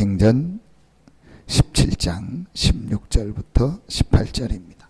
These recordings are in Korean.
사도행전 17장 16절부터 18절입니다.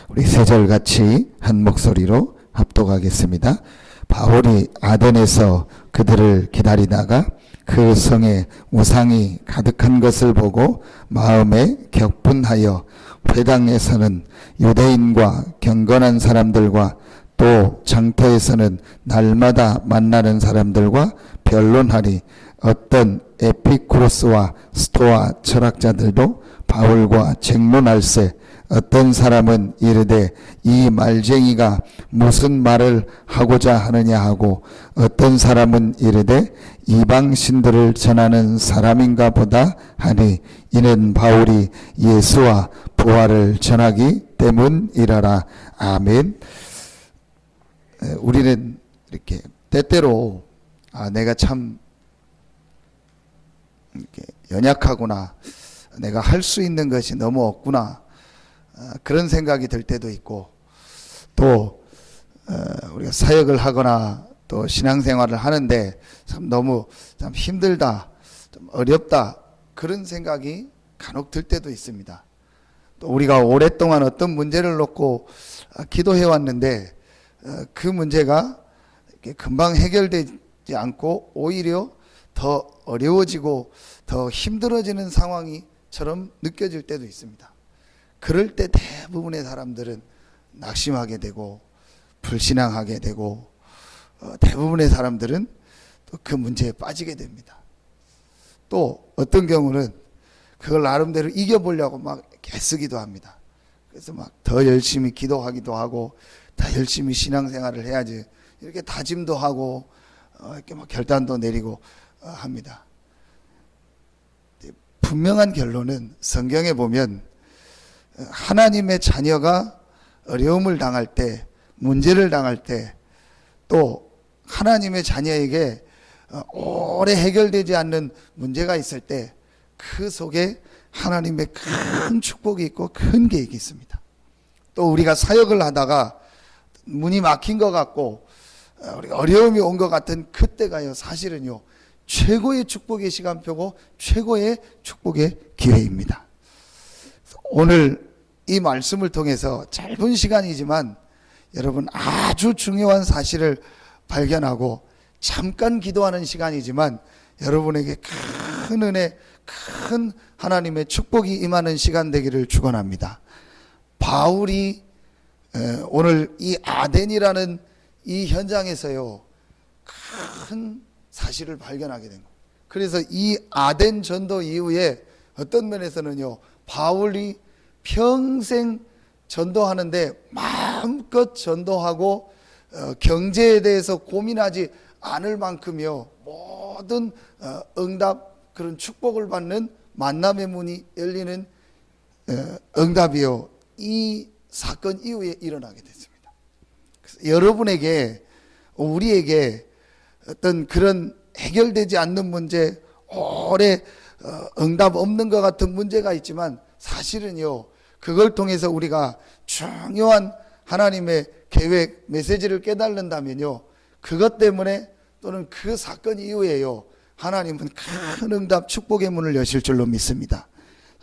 우리 세 절 같이 한 목소리로 합독하겠습니다. 바울이 아덴에서 그들을 기다리다가 그 성에 우상이 가득한 것을 보고 마음에 격분하여 회당에서는 유대인과 경건한 사람들과 또 장터에서는 날마다 만나는 사람들과 변론하리. 어떤 에피쿠로스와 스토아 철학자들도 바울과 쟁론할세. 어떤 사람은 이르되 이 말쟁이가 무슨 말을 하고자 하느냐 하고, 어떤 사람은 이르되 이방신들을 전하는 사람인가 보다 하니, 이는 바울이 예수와 부활을 전하기 때문이라라. 아멘. 우리는 이렇게 때때로 내가 참 이렇게 연약하구나, 내가 할 수 있는 것이 너무 없구나, 그런 생각이 들 때도 있고, 또 우리가 사역을 하거나 또 신앙생활을 하는데 참 너무 참 힘들다, 좀 어렵다, 그런 생각이 간혹 들 때도 있습니다. 또 우리가 오랫동안 어떤 문제를 놓고 기도해 왔는데 그 문제가 이렇게 금방 해결되지 않고 오히려 더 어려워지고 더 힘들어지는 상황이처럼 느껴질 때도 있습니다. 그럴 때 대부분의 사람들은 낙심하게 되고 불신앙하게 되고, 대부분의 사람들은 또 그 문제에 빠지게 됩니다. 또 어떤 경우는 그걸 나름대로 이겨보려고 막 애쓰기도 합니다. 그래서 막 더 열심히 기도하기도 하고 더 열심히 신앙생활을 해야지, 이렇게 다짐도 하고 이렇게 막 결단도 내리고 합니다. 분명한 결론은 성경에 보면 하나님의 자녀가 어려움을 당할 때, 문제를 당할 때, 또 하나님의 자녀에게 오래 해결되지 않는 문제가 있을 때 그 속에 하나님의 큰 축복이 있고 큰 계획이 있습니다. 또 우리가 사역을 하다가 문이 막힌 것 같고 우리가 어려움이 온 것 같은 그때가요, 사실은요, 최고의 축복의 시간표고 최고의 축복의 기회입니다. 오늘 이 말씀을 통해서 짧은 시간이지만 여러분 아주 중요한 사실을 발견하고, 잠깐 기도하는 시간이지만 여러분에게 큰 은혜, 큰 하나님의 축복이 임하는 시간 되기를 축원합니다. 바울이 오늘 이 아덴이라는 이 현장에서요, 큰 사실을 발견하게 된 거예요. 그래서 이 아덴 전도 이후에 어떤 면에서는요, 바울이 평생 전도하는데 마음껏 전도하고 경제에 대해서 고민하지 않을 만큼요, 모든 응답, 그런 축복을 받는 만남의 문이 열리는 응답이요, 이 사건 이후에 일어나게 됐습니다. 그래서 여러분에게, 우리에게 어떤 그런 해결되지 않는 문제, 오래 응답 없는 것 같은 문제가 있지만 사실은요, 그걸 통해서 우리가 중요한 하나님의 계획, 메시지를 깨달는다면요, 그것 때문에 또는 그 사건 이후에요, 하나님은 큰 응답, 축복의 문을 여실 줄로 믿습니다.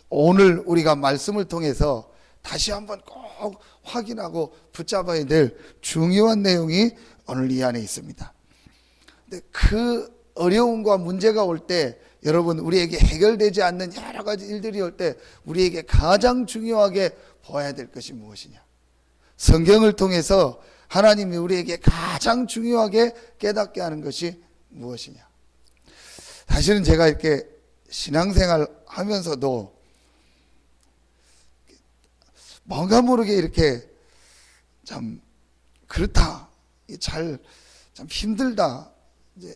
오늘 우리가 말씀을 통해서 다시 한번 꼭 확인하고 붙잡아야 될 중요한 내용이 오늘 이 안에 있습니다. 근데 그 어려움과 문제가 올 때, 여러분, 우리에게 해결되지 않는 여러 가지 일들이 올 때 우리에게 가장 중요하게 보아야 될 것이 무엇이냐? 성경을 통해서 하나님이 우리에게 가장 중요하게 깨닫게 하는 것이 무엇이냐? 사실은 제가 이렇게 신앙생활 하면서도 뭔가 모르게 이렇게 참 그렇다, 참 힘들다, 이제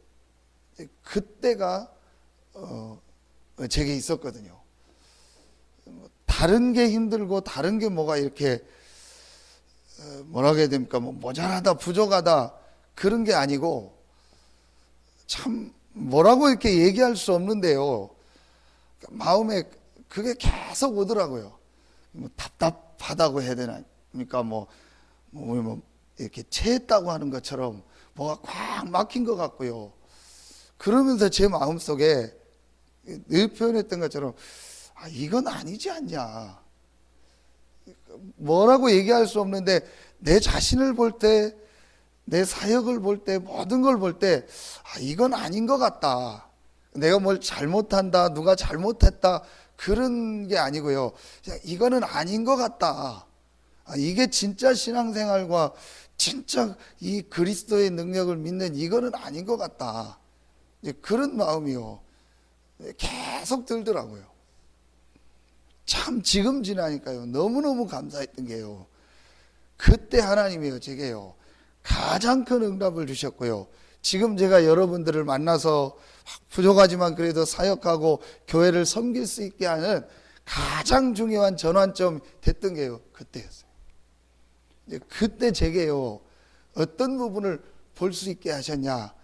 그때가 제게 있었거든요. 다른 게 힘들고 다른 게 뭐가 이렇게 뭐라고 해야 됩니까? 뭐 모자라다, 부족하다, 그런 게 아니고, 참 뭐라고 이렇게 얘기할 수 없는데요, 마음에 그게 계속 오더라고요. 뭐 하다고 해야 되나니까 우리 이렇게 체했다고 하는 것처럼 뭐가 꽉 막힌 것 같고요. 그러면서 제 마음속에 늘 표현했던 것처럼 이건 아니지 않냐. 뭐라고 얘기할 수 없는데 내 자신을 볼 때, 내 사역을 볼 때, 모든 걸 볼 때 이건 아닌 것 같다. 내가 뭘 잘못한다, 누가 잘못했다 그런 게 아니고요. 이거는 아닌 것 같다. 이게 진짜 신앙생활과 진짜 이 그리스도의 능력을 믿는 이거는 아닌 것 같다. 그런 마음이요. 계속 들더라고요. 참 지금 지나니까요. 너무너무 감사했던 게요. 그때 하나님이요. 제게요. 가장 큰 응답을 주셨고요. 지금 제가 여러분들을 만나서 부족하지만 그래도 사역하고 교회를 섬길 수 있게 하는 가장 중요한 전환점 됐던 게요. 그때였어요. 그때 제게요. 어떤 부분을 볼 수 있게 하셨냐.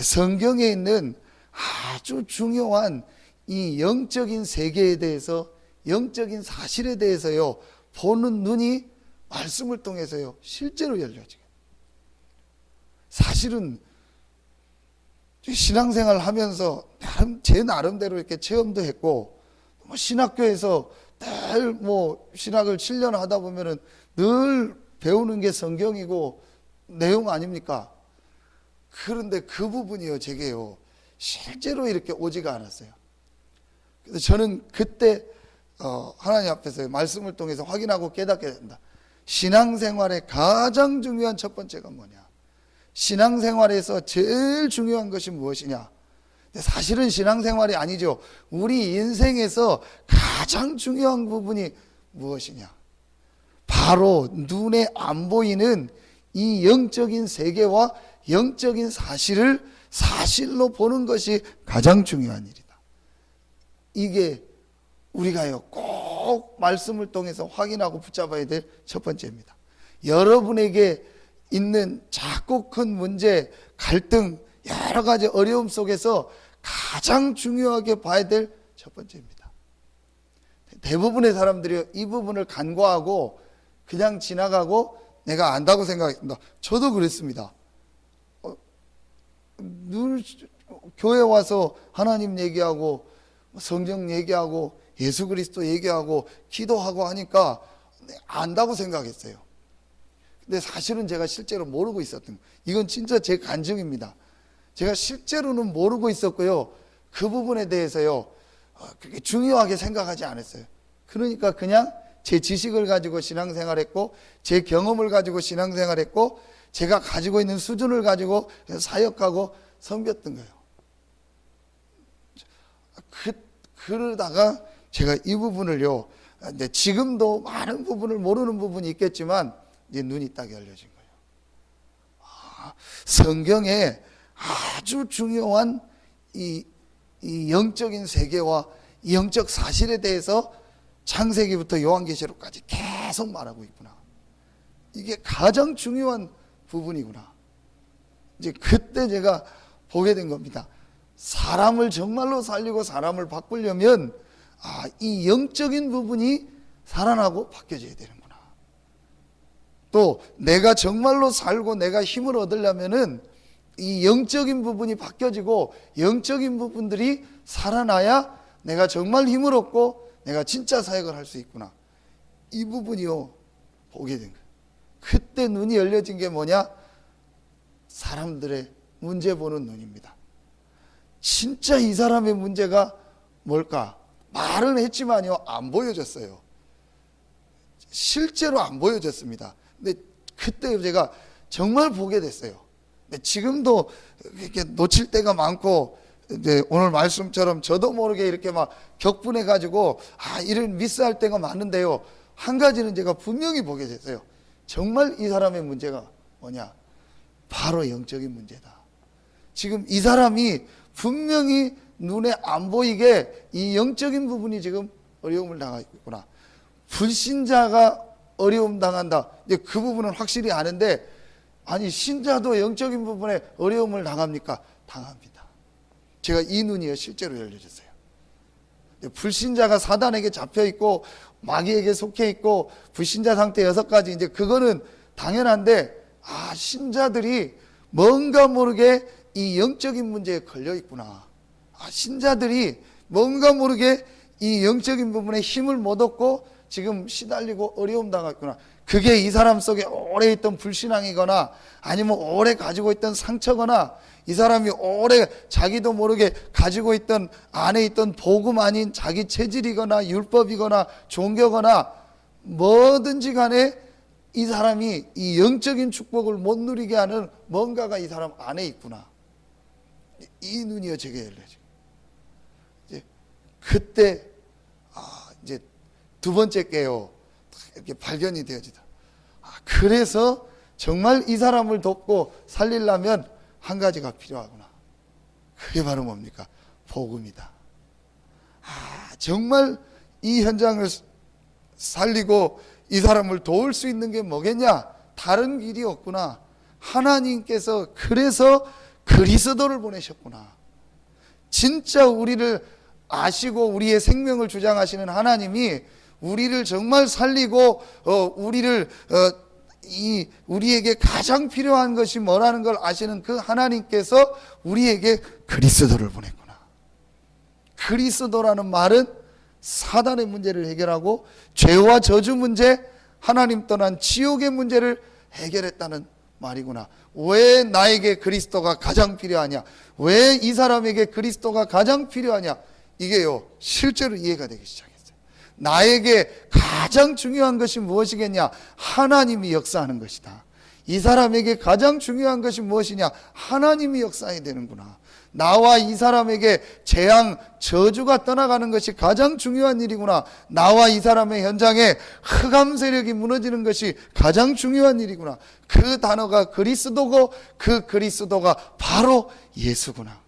성경에 있는 아주 중요한 이 영적인 세계에 대해서, 영적인 사실에 대해서요, 보는 눈이 말씀을 통해서요, 실제로 열려지고. 사실은 신앙생활 하면서 제 나름대로 이렇게 체험도 했고, 신학교에서 늘 신학을 7년 하다 보면은 늘 배우는 게 성경이고 내용 아닙니까? 그런데 그 부분이요, 제게요, 실제로 이렇게 오지가 않았어요. 그래서 저는 그때 하나님 앞에서 말씀을 통해서 확인하고 깨닫게 된다. 신앙생활의 가장 중요한 첫 번째가 뭐냐? 신앙생활에서 제일 중요한 것이 무엇이냐? 사실은 신앙생활이 아니죠. 우리 인생에서 가장 중요한 부분이 무엇이냐? 바로 눈에 안 보이는 이 영적인 세계와 영적인 사실을 사실로 보는 것이 가장 중요한 일이다. 이게 우리가요, 꼭 말씀을 통해서 확인하고 붙잡아야 될 첫 번째입니다. 여러분에게 있는 작고 큰 문제, 갈등, 여러 가지 어려움 속에서 가장 중요하게 봐야 될 첫 번째입니다. 대부분의 사람들이 이 부분을 간과하고 그냥 지나가고 내가 안다고 생각했습니다. 저도 그랬습니다. 늘 교회 와서 하나님 얘기하고 성경 얘기하고 예수 그리스도 얘기하고 기도하고 하니까 안다고 생각했어요. 근데 사실은 제가 실제로 모르고 있었던 거예요. 이건 진짜 제 간증입니다. 제가 실제로는 모르고 있었고요. 그 부분에 대해서요, 그렇게 중요하게 생각하지 않았어요. 그러니까 그냥 제 지식을 가지고 신앙생활했고, 제 경험을 가지고 신앙생활했고, 제가 가지고 있는 수준을 가지고 사역하고 섬겼던 거예요. 그러다가 제가 이 부분을요, 지금도 많은 부분을 모르는 부분이 있겠지만 이제 눈이 딱 열려진 거예요. 성경에 아주 중요한 이 영적인 세계와 이 영적 사실에 대해서 창세기부터 요한계시록까지 계속 말하고 있구나. 이게 가장 중요한 부분이구나. 이제 그때 제가 보게 된 겁니다. 사람을 정말로 살리고 사람을 바꾸려면 이 영적인 부분이 살아나고 바뀌어져야 되는구나. 또 내가 정말로 살고 내가 힘을 얻으려면은 이 영적인 부분이 바뀌어지고 영적인 부분들이 살아나야 내가 정말 힘을 얻고 내가 진짜 사역을 할 수 있구나. 이 부분이요, 보게 된 거예요. 그때 눈이 열려진 게 뭐냐? 사람들의 문제 보는 눈입니다. 진짜 이 사람의 문제가 뭘까? 말은 했지만요, 안 보여졌어요. 실제로 안 보여졌습니다. 근데 그때 제가 정말 보게 됐어요. 근데 지금도 이렇게 놓칠 때가 많고, 이제 오늘 말씀처럼 저도 모르게 이렇게 막 격분해 가지고 이런 미스할 때가 많은데요. 한 가지는 제가 분명히 보게 됐어요. 정말 이 사람의 문제가 뭐냐? 바로 영적인 문제다. 지금 이 사람이 분명히 눈에 안 보이게 이 영적인 부분이 지금 어려움을 당하고 있구나. 불신자가 어려움 당한다. 이제 그 부분은 확실히 아는데, 아니 신자도 영적인 부분에 어려움을 당합니까? 당합니다. 제가 이 눈이 실제로 열려졌어요. 불신자가 사단에게 잡혀 있고 마귀에게 속해 있고 불신자 상태 6가지, 이제 그거는 당연한데, 신자들이 뭔가 모르게 이 영적인 문제에 걸려 있구나. 신자들이 뭔가 모르게 이 영적인 부분에 힘을 못 얻고 지금 시달리고 어려움 당했구나. 그게 이 사람 속에 오래 있던 불신앙이거나 아니면 오래 가지고 있던 상처거나 이 사람이 오래 자기도 모르게 가지고 있던 안에 있던 복음 아닌 자기 체질이거나 율법이거나 종교거나 뭐든지 간에 이 사람이 이 영적인 축복을 못 누리게 하는 뭔가가 이 사람 안에 있구나. 이 눈이요 제게 열려져. 이제 그때 이제 두 번째 게요 이렇게 발견이 되어지다. 그래서 정말 이 사람을 돕고 살리려면 한 가지가 필요하구나. 그게 바로 뭡니까? 복음이다. 정말 이 현장을 살리고 이 사람을 도울 수 있는 게 뭐겠냐? 다른 길이 없구나. 하나님께서 그래서 그리스도를 보내셨구나. 진짜 우리를 아시고 우리의 생명을 주장하시는 하나님이 우리를 정말 살리고 우리에게 가장 필요한 것이 뭐라는 걸 아시는 그 하나님께서 우리에게 그리스도를 보냈구나. 그리스도라는 말은 사단의 문제를 해결하고 죄와 저주 문제, 하나님 떠난 지옥의 문제를 해결했다는 말이구나. 왜 나에게 그리스도가 가장 필요하냐? 왜 이 사람에게 그리스도가 가장 필요하냐? 이게요 실제로 이해가 되기 시작했어요. 나에게 가장 중요한 것이 무엇이겠냐? 하나님이 역사하는 것이다. 이 사람에게 가장 중요한 것이 무엇이냐? 하나님이 역사해야 되는구나. 나와 이 사람에게 재앙, 저주가 떠나가는 것이 가장 중요한 일이구나. 나와 이 사람의 현장에 흑암 세력이 무너지는 것이 가장 중요한 일이구나. 그 단어가 그리스도고 그 그리스도가 바로 예수구나.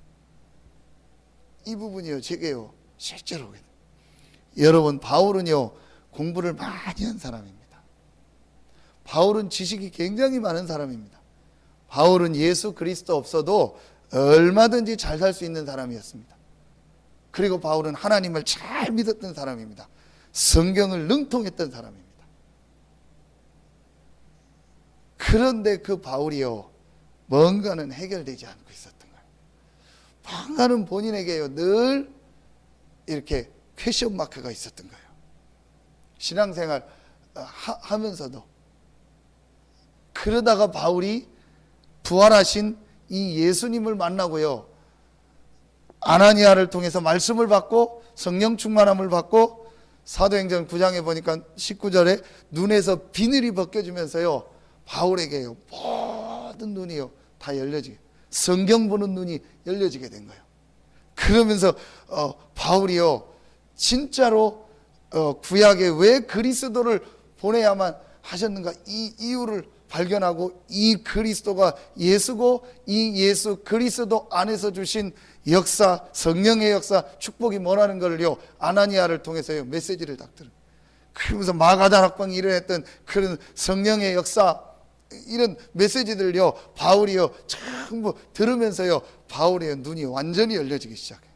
이 부분이요 제게요 실제로 여러분, 바울은요 공부를 많이 한 사람입니다. 바울은 지식이 굉장히 많은 사람입니다. 바울은 예수 그리스도 없어도 얼마든지 잘 살 수 있는 사람이었습니다. 그리고 바울은 하나님을 잘 믿었던 사람입니다. 성경을 능통했던 사람입니다. 그런데 그 바울이요 뭔가는 해결되지 않고 있었던 거예요. 뭔가는 본인에게요 늘 이렇게 퀘션 마크가 있었던 거예요. 신앙생활 하면서도. 그러다가 바울이 부활하신 이 예수님을 만나고요 아나니아를 통해서 말씀을 받고 성령 충만함을 받고 사도행전 9장에 보니까 19절에 눈에서 비늘이 벗겨지면서요 바울에게요 모든 눈이요 다 열려지게, 성경 보는 눈이 열려지게 된 거예요. 그러면서 바울이요 진짜로 구약에 왜 그리스도를 보내야만 하셨는가 이 이유를 발견하고 이 그리스도가 예수고 이 예수 그리스도 안에서 주신 역사, 성령의 역사, 축복이 뭐라는 걸요 아나니아를 통해서요 메시지를 딱 들은. 그러면서 마가다락방이 일어났던 그런 성령의 역사, 이런 메시지들요 바울이요 전부 들으면서요 바울의 눈이 완전히 열려지기 시작해요.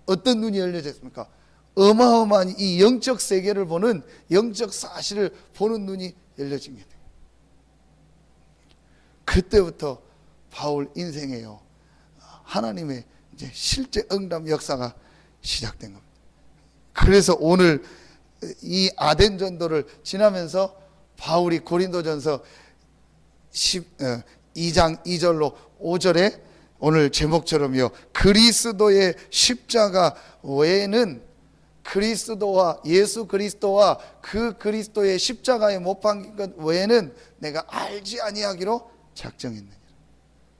어떤 눈이 열려졌습니까? 어마어마한 이 영적 세계를 보는, 영적 사실을 보는 눈이 열려진 게 돼요. 그때부터 바울 인생에요 하나님의 이제 실제 응답 역사가 시작된 겁니다. 그래서 오늘 이 아덴 전도를 지나면서 바울이 고린도전서 2장 2절로 5절에 오늘 제목처럼요 그리스도의 십자가 외에는, 그리스도와 예수 그리스도와 그 그리스도의 십자가에 못 박힌 것 외에는 내가 알지 아니하기로 작정했느니라.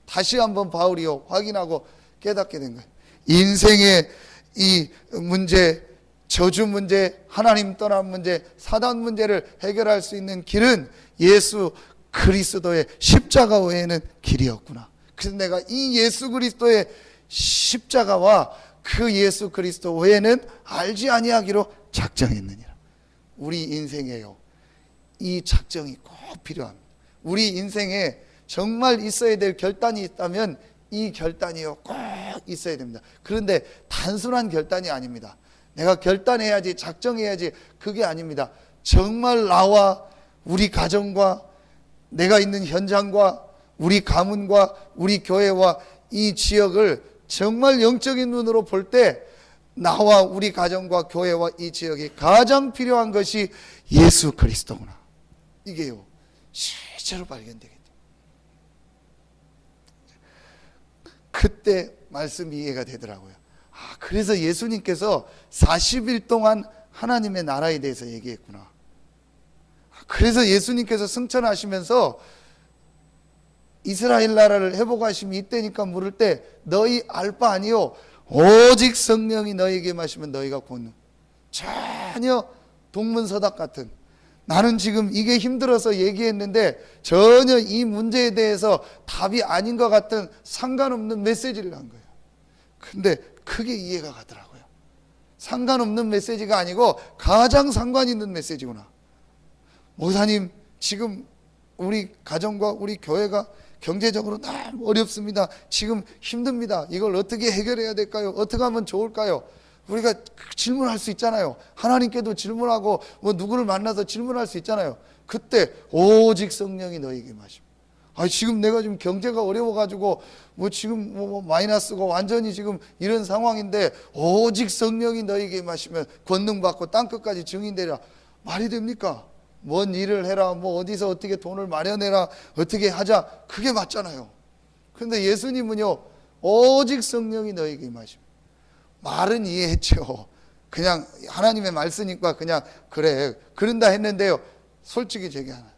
다시 한번 바울이요 확인하고 깨닫게 된 거예요. 인생의 이 문제, 저주 문제, 하나님 떠난 문제, 사단 문제를 해결할 수 있는 길은 예수 그리스도의 십자가 외에는 길이 없구나. 그래서 내가 이 예수 그리스도의 십자가와 그 예수 그리스도 외에는 알지 아니하기로 작정했느니라. 우리 인생에요 이 작정이 꼭 필요합니다. 우리 인생에 정말 있어야 될 결단이 있다면 이 결단이요 꼭 있어야 됩니다. 그런데 단순한 결단이 아닙니다. 내가 결단해야지, 작정해야지, 그게 아닙니다. 정말 나와 우리 가정과 내가 있는 현장과 우리 가문과 우리 교회와 이 지역을 정말 영적인 눈으로 볼 때 나와 우리 가정과 교회와 이 지역에 가장 필요한 것이 예수 그리스도구나. 이게요, 실제로 발견되게 돼요. 그때 말씀이 이해가 되더라고요. 그래서 예수님께서 40일 동안 하나님의 나라에 대해서 얘기했구나. 그래서 예수님께서 승천하시면서 이스라엘 나라를 회복하심이 이때니까 물을 때 너희 알 바 아니요 오직 성령이 너희에게 마시면 너희가 곧 전혀 동문서답 같은, 나는 지금 이게 힘들어서 얘기했는데 전혀 이 문제에 대해서 답이 아닌 것 같은 상관없는 메시지를 한 거예요. 근데 그게 이해가 가더라고요. 상관없는 메시지가 아니고 가장 상관 있는 메시지구나. 목사님, 지금 우리 가정과 우리 교회가 경제적으로 너무 어렵습니다. 지금 힘듭니다. 이걸 어떻게 해결해야 될까요? 어떻게 하면 좋을까요? 우리가 질문할 수 있잖아요. 하나님께도 질문하고 누구를 만나서 질문할 수 있잖아요. 그때 오직 성령이 너희에게 마심. 지금 내가 지금 경제가 어려워가지고 지금 마이너스고 완전히 지금 이런 상황인데 오직 성령이 너희에게 마시면 권능 받고 땅끝까지 증인되라. 말이 됩니까? 뭔 일을 해라, 어디서 어떻게 돈을 마련해라, 어떻게 하자, 그게 맞잖아요. 그런데 예수님은요, 오직 성령이 너희에게 마시면. 말은 이해했죠. 그냥 하나님의 말씀이니까 그냥 그래 그런다 했는데요, 솔직히 제게 하나,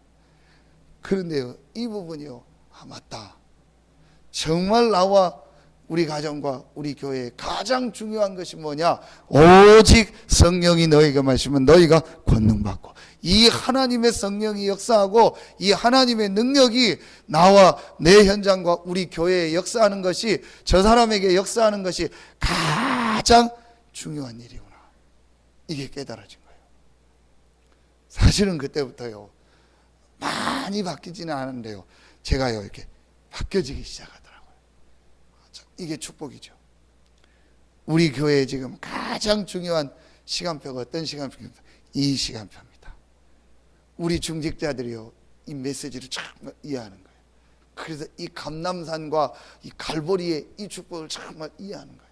그런데요, 이 부분이요, 맞다. 정말 나와 우리 가정과 우리 교회에 가장 중요한 것이 뭐냐? 오직 성령이 너희가 마시면 너희가 권능 받고, 이 하나님의 성령이 역사하고 이 하나님의 능력이 나와 내 현장과 우리 교회에 역사하는 것이, 저 사람에게 역사하는 것이 가장 중요한 일이구나. 이게 깨달아진 거예요. 사실은 그때부터요, 많이 바뀌지는 않은데요, 제가요 이렇게 바뀌어지기 시작하더라고요. 이게 축복이죠. 우리 교회에 지금 가장 중요한 시간표가 어떤 시간표입니까? 이 시간표입니다. 우리 중직자들이요, 이 메시지를 정말 이해하는 거예요. 그래서 이 감람산과 이 갈보리의 이 축복을 정말 이해하는 거예요.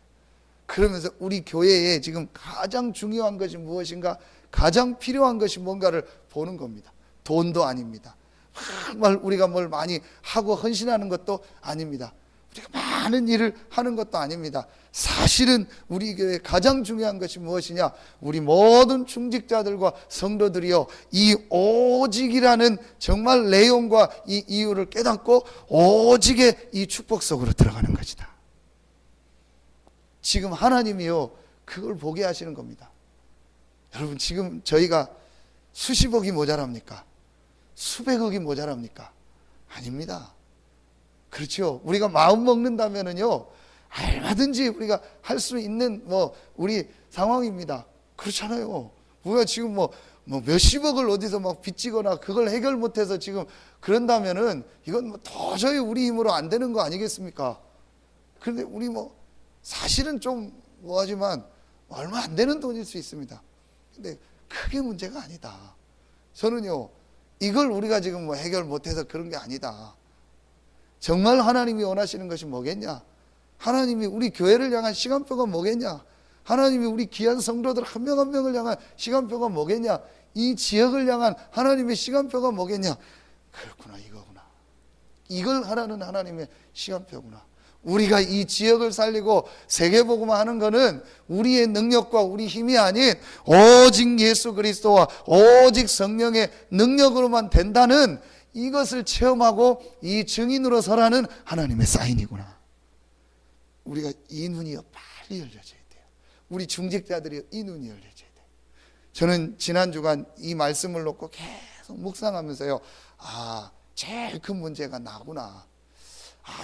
그러면서 우리 교회에 지금 가장 중요한 것이 무엇인가, 가장 필요한 것이 뭔가를 보는 겁니다. 돈도 아닙니다. 정말 우리가 뭘 많이 하고 헌신하는 것도 아닙니다. 우리가 많은 일을 하는 것도 아닙니다. 사실은 우리 교회에 가장 중요한 것이 무엇이냐? 우리 모든 중직자들과 성도들이요, 이 오직이라는 정말 내용과 이 이유를 깨닫고 오직의 이 축복 속으로 들어가는 것이다. 지금 하나님이요, 그걸 보게 하시는 겁니다. 여러분, 지금 저희가 수십억이 모자랍니까? 수백억이 모자랍니까? 아닙니다. 그렇죠. 우리가 마음 먹는다면은요, 얼마든지 우리가 할 수 있는 우리 상황입니다. 그렇잖아요. 우리가 지금 몇십억을 어디서 막 빚지거나 그걸 해결 못해서 지금 그런다면은 이건 도저히 우리 힘으로 안 되는 거 아니겠습니까? 그런데 우리 사실은 좀 하지만 얼마 안 되는 돈일 수 있습니다. 근데 크게 문제가 아니다. 저는요, 이걸 우리가 지금 해결 못해서 그런 게 아니다. 정말 하나님이 원하시는 것이 뭐겠냐? 하나님이 우리 교회를 향한 시간표가 뭐겠냐? 하나님이 우리 귀한 성도들 한 명 한 명을 향한 시간표가 뭐겠냐? 이 지역을 향한 하나님의 시간표가 뭐겠냐? 그렇구나, 이거구나. 이걸 하라는 하나님의 시간표구나. 우리가 이 지역을 살리고 세계복음화 하는 것은 우리의 능력과 우리 힘이 아닌 오직 예수 그리스도와 오직 성령의 능력으로만 된다는 이것을 체험하고 이 증인으로 서라는 하나님의 사인이구나. 우리가 이 눈이 빨리 열려져야 돼요. 우리 중직자들이 이 눈이 열려져야 돼요. 저는 지난 주간 이 말씀을 놓고 계속 묵상하면서요, 제일 큰 문제가 나구나.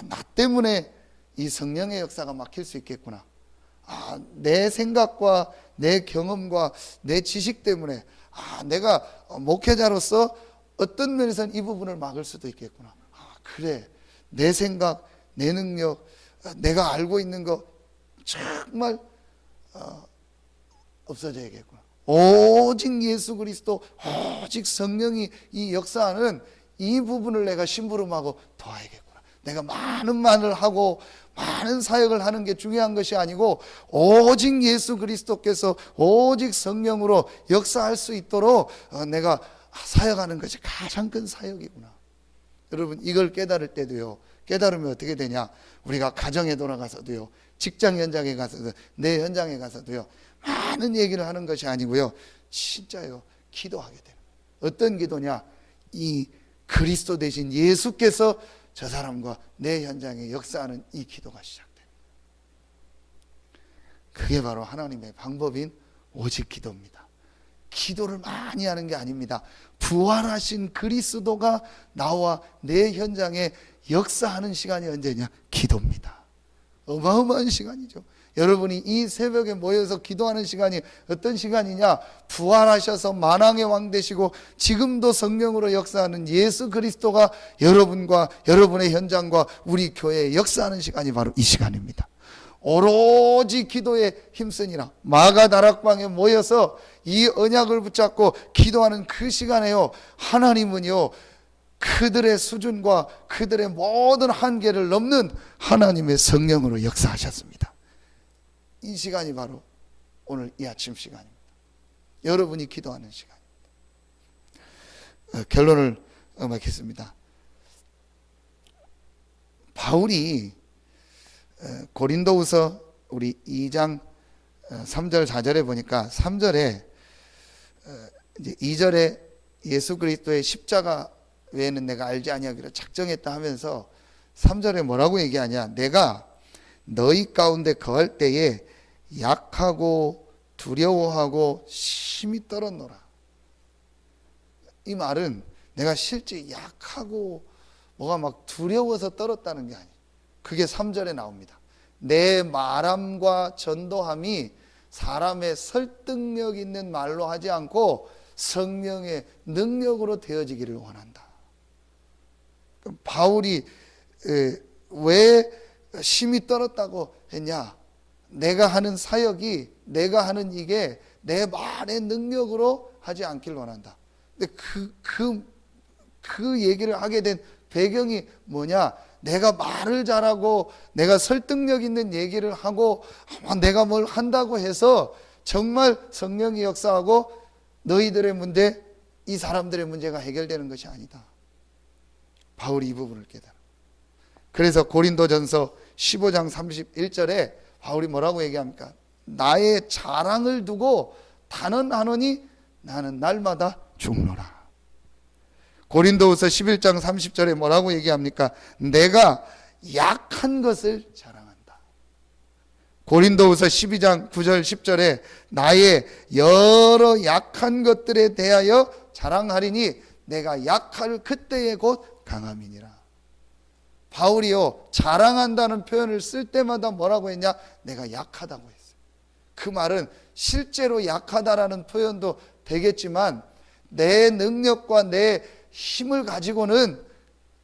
나 때문에 이 성령의 역사가 막힐 수 있겠구나. 내 생각과 내 경험과 내 지식 때문에 내가 목회자로서 어떤 면에서는 이 부분을 막을 수도 있겠구나. 그래, 내 생각, 내 능력, 내가 알고 있는 거 정말 없어져야겠구나. 오직 예수 그리스도, 오직 성령이 이 역사하는 이 부분을 내가 심부름하고 도와야겠구나. 내가 많은 말을 하고 많은 사역을 하는 게 중요한 것이 아니고 오직 예수 그리스도께서 오직 성령으로 역사할 수 있도록 내가 사역하는 것이 가장 큰 사역이구나. 여러분, 이걸 깨달을 때도요, 깨달으면 어떻게 되냐, 우리가 가정에 돌아가서도요, 직장 현장에 가서도, 내 현장에 가서도요, 많은 얘기를 하는 것이 아니고요, 진짜요, 기도하게 되는 거예요. 어떤 기도냐, 이 그리스도 대신 예수께서 저 사람과 내 현장에 역사하는 이 기도가 시작돼요. 그게 바로 하나님의 방법인 오직 기도입니다. 기도를 많이 하는 게 아닙니다. 부활하신 그리스도가 나와 내 현장에 역사하는 시간이 언제냐? 기도입니다. 어마어마한 시간이죠. 여러분이 이 새벽에 모여서 기도하는 시간이 어떤 시간이냐? 부활하셔서 만왕의 왕 되시고 지금도 성령으로 역사하는 예수 그리스도가 여러분과 여러분의 현장과 우리 교회에 역사하는 시간이 바로 이 시간입니다. 오로지 기도에 힘쓰니라. 마가 다락방에 모여서 이 언약을 붙잡고 기도하는 그 시간에요, 하나님은요, 그들의 수준과 그들의 모든 한계를 넘는 하나님의 성령으로 역사하셨습니다. 이 시간이 바로 오늘 이 아침 시간입니다. 여러분이 기도하는 시간입니다. 결론을 맺겠습니다. 바울이 고린도후서 우리 2장 3절 4절에 보니까 3절에 이제 2절에 예수 그리스도의 십자가 외에는 내가 알지 아니하기로 작정했다 하면서 3절에 뭐라고 얘기하냐, 내가 너희 가운데 거할 때에 약하고 두려워하고 심히 떨었노라. 이 말은 내가 실제 약하고 뭐가 막 두려워서 떨었다는 게 아니에요. 그게 3절에 나옵니다. 내 말함과 전도함이 사람의 설득력 있는 말로 하지 않고 성령의 능력으로 되어지기를 원한다. 바울이 왜 심히 떨었다고 했냐? 내가 하는 사역이, 내가 하는 이게 내 말의 능력으로 하지 않길 원한다. 근데 그 얘기를 하게 된 배경이 뭐냐? 내가 말을 잘하고 내가 설득력 있는 얘기를 하고 내가 뭘 한다고 해서 정말 성령이 역사하고 너희들의 문제, 이 사람들의 문제가 해결되는 것이 아니다. 바울이 이 부분을 깨달아. 그래서 고린도전서 15장 31절에 바울이 뭐라고 얘기합니까? 나의 자랑을 두고 단언하노니 나는 날마다 죽노라. 고린도후서 11장 30절에 뭐라고 얘기합니까? 내가 약한 것을 자랑한다. 고린도후서 12장 9절 10절에 나의 여러 약한 것들에 대하여 자랑하리니 내가 약할 그때의 곧 강함이니라. 바울이요, 자랑한다는 표현을 쓸 때마다 뭐라고 했냐? 내가 약하다고 했어요. 그 말은 실제로 약하다라는 표현도 되겠지만 내 능력과 내 힘을 가지고는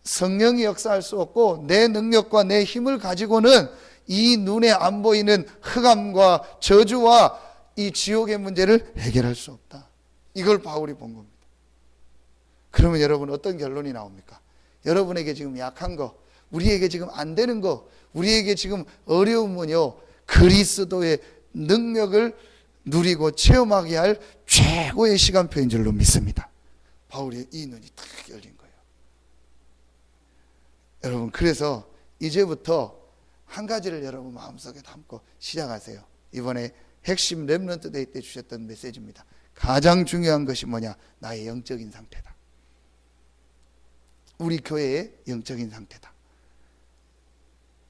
성령이 역사할 수 없고 내 능력과 내 힘을 가지고는 이 눈에 안 보이는 흑암과 저주와 이 지옥의 문제를 해결할 수 없다. 이걸 바울이 본 겁니다. 그러면 여러분 어떤 결론이 나옵니까? 여러분에게 지금 약한 거, 우리에게 지금 안 되는 거, 우리에게 지금 어려움은요, 그리스도의 능력을 누리고 체험하게 할 최고의 시간표인 줄로 믿습니다. 바울의 이 눈이 딱 열린 거예요. 여러분, 그래서 이제부터 한 가지를 여러분 마음속에 담고 시작하세요. 이번에 핵심 렘넌트 데이 때 주셨던 메시지입니다. 가장 중요한 것이 뭐냐? 나의 영적인 상태다. 우리 교회의 영적인 상태다.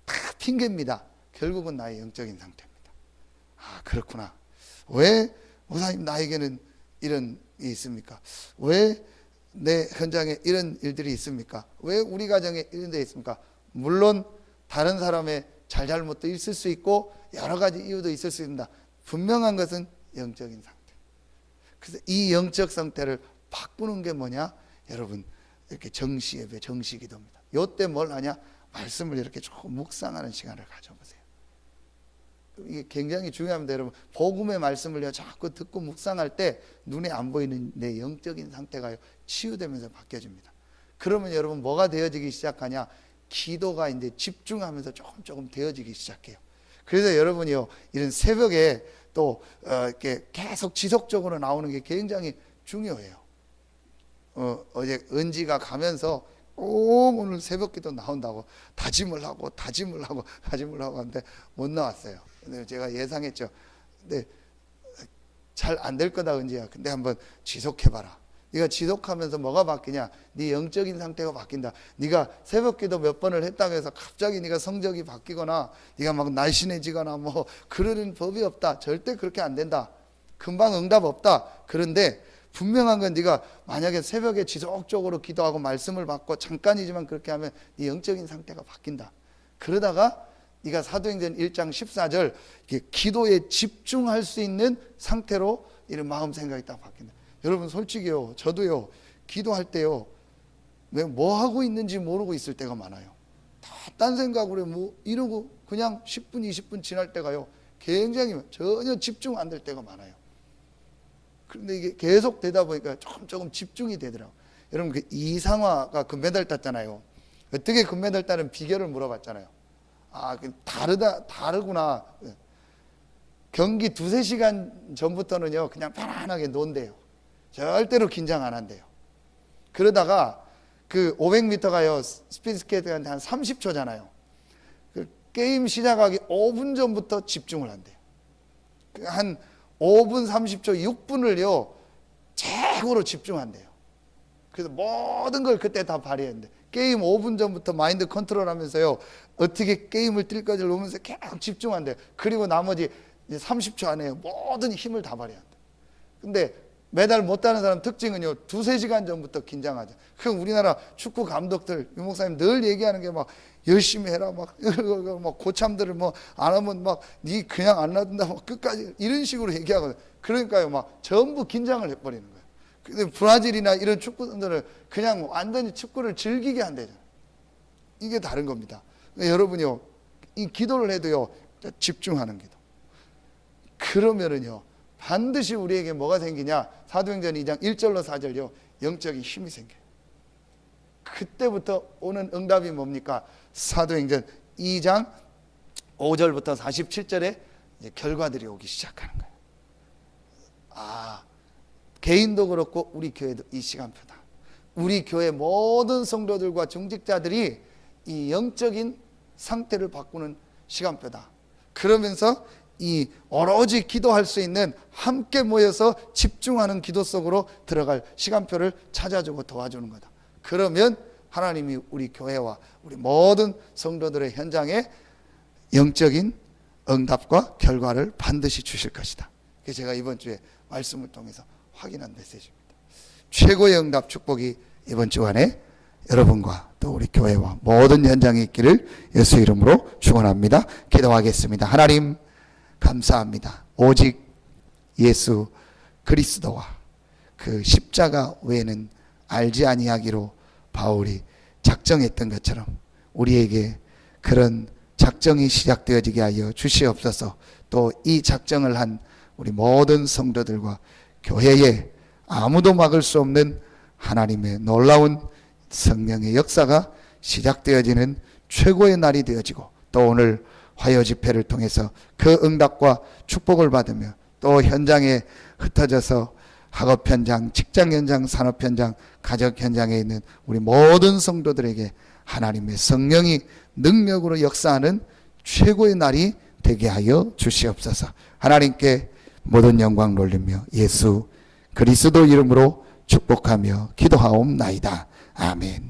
다 핑계입니다. 결국은 나의 영적인 상태입니다. 아, 그렇구나. 왜 목사님 나에게는 이런 게 있습니까? 왜 내 현장에 이런 일들이 있습니까? 왜 우리 가정에 이런 데 있습니까? 물론 다른 사람의 잘잘못도 있을 수 있고 여러 가지 이유도 있을 수 있습니다. 분명한 것은 영적인 상태. 그래서 이 영적 상태를 바꾸는 게 뭐냐? 여러분, 이렇게 정시 예배, 정시 기도입니다. 요때 뭘 하냐? 말씀을 이렇게 조금 묵상하는 시간을 가져보세요. 이게 굉장히 중요합니다. 여러분, 복음의 말씀을 자꾸 듣고 묵상할 때 눈에 안 보이는 내 영적인 상태가 치유되면서 바뀌어집니다. 그러면 여러분 뭐가 되어지기 시작하냐? 기도가 이제 집중하면서 조금 되어지기 시작해요. 그래서 여러분이요, 이런 새벽에 또 이렇게 계속 지속적으로 나오는 게 굉장히 중요해요. 어제 은지가 가면서 꼭 오늘 새벽기도 나온다고 다짐을 하고 하는데 못 나왔어요. 근데 제가 예상했죠. 근데 잘 안 될 거다, 은지야. 근데 한번 지속해봐라. 네가 지속하면서 뭐가 바뀌냐? 네 영적인 상태가 바뀐다. 네가 새벽기도 몇 번을 했다고 해서 갑자기 네가 성적이 바뀌거나 네가 막 날씬해지거나 뭐 그러는 법이 없다. 절대 그렇게 안 된다. 금방 응답 없다. 그런데 분명한 건 네가 만약에 새벽에 지속적으로 기도하고 말씀을 받고 잠깐이지만 그렇게 하면 네 영적인 상태가 바뀐다. 그러다가 네가 사도행전 1장 14절 기도에 집중할 수 있는 상태로 이런 마음 생각이 딱 바뀐다. 여러분 솔직히요, 저도요, 기도할 때요, 뭐 하고 있는지 모르고 있을 때가 많아요. 다 딴 생각으로 뭐 이러고 그냥 10분 20분 지날 때가요, 굉장히 전혀 집중 안 될 때가 많아요. 그런데 이게 계속 되다 보니까 조금 집중이 되더라고요. 여러분, 그 이상화가 금메달 땄잖아요. 어떻게 금메달 따는 비결을 물어봤잖아요. 다르구나. 경기 2-3시간 전부터는요, 그냥 편안하게 논대요. 절대로 긴장 안 한대요. 그러다가 그 500m가요, 스피드스케이트한테 한 30초잖아요. 그 게임 시작하기 5분 전부터 집중을 한대요. 한 5분 30초 6분을요 최고로 집중한대요. 그래서 모든 걸 그때 다 발휘했는데, 게임 5분 전부터 마인드 컨트롤 하면서요, 어떻게 게임을 뛸 것을 보면서 계속 집중한대요. 그리고 나머지 이제 30초 안에 모든 힘을 다 발휘한대요. 근데 메달 못 따는 사람 특징은요, 2-3시간 전부터 긴장하죠. 그럼 우리나라 축구 감독들, 유 목사님 늘 얘기하는 게 막 열심히 해라, 막 고참들을 뭐 안 하면 막 니 그냥 안 놔둔다, 막 끝까지 이런 식으로 얘기하거든요. 그러니까요, 막 전부 긴장을 해버리는 거예요. 근데 브라질이나 이런 축구 선수들은 그냥 완전히 축구를 즐기게 한대요. 이게 다른 겁니다. 그러니까 여러분이요, 이 기도를 해도요, 집중하는 기도. 그러면은요, 반드시 우리에게 뭐가 생기냐? 사도행전 2장 1절로 4절요, 영적인 힘이 생겨요. 그때부터 오는 응답이 뭡니까? 사도행전 2장 5절부터 47절에 결과들이 오기 시작하는 거예요. 개인도 그렇고 우리 교회도 이 시간표다. 우리 교회 모든 성도들과 중직자들이 이 영적인 상태를 바꾸는 시간표다. 그러면서 이 오로지 기도할 수 있는, 함께 모여서 집중하는 기도 속으로 들어갈 시간표를 찾아주고 도와주는 거다. 그러면 하나님이 우리 교회와 우리 모든 성도들의 현장에 영적인 응답과 결과를 반드시 주실 것이다. 그게 제가 이번 주에 말씀을 통해서 확인한 메시지입니다. 최고의 응답 축복이 이번 주간에 여러분과 또 우리 교회와 모든 현장에 있기를 예수 이름으로 축원합니다. 기도하겠습니다. 하나님 감사합니다. 오직 예수 그리스도와 그 십자가 외에는 알지 아니하기로 바울이 작정했던 것처럼 우리에게 그런 작정이 시작되어지게 하여 주시옵소서. 또 이 작정을 한 우리 모든 성도들과 교회에 아무도 막을 수 없는 하나님의 놀라운 성령의 역사가 시작되어지는 최고의 날이 되어지고, 또 오늘 화요 집회를 통해서 그 응답과 축복을 받으며 또 현장에 흩어져서 학업 현장, 직장 현장, 산업 현장, 가정 현장에 있는 우리 모든 성도들에게 하나님의 성령이 능력으로 역사하는 최고의 날이 되게 하여 주시옵소서. 하나님께 모든 영광 돌리며 예수 그리스도 이름으로 축복하며 기도하옵나이다. 아멘.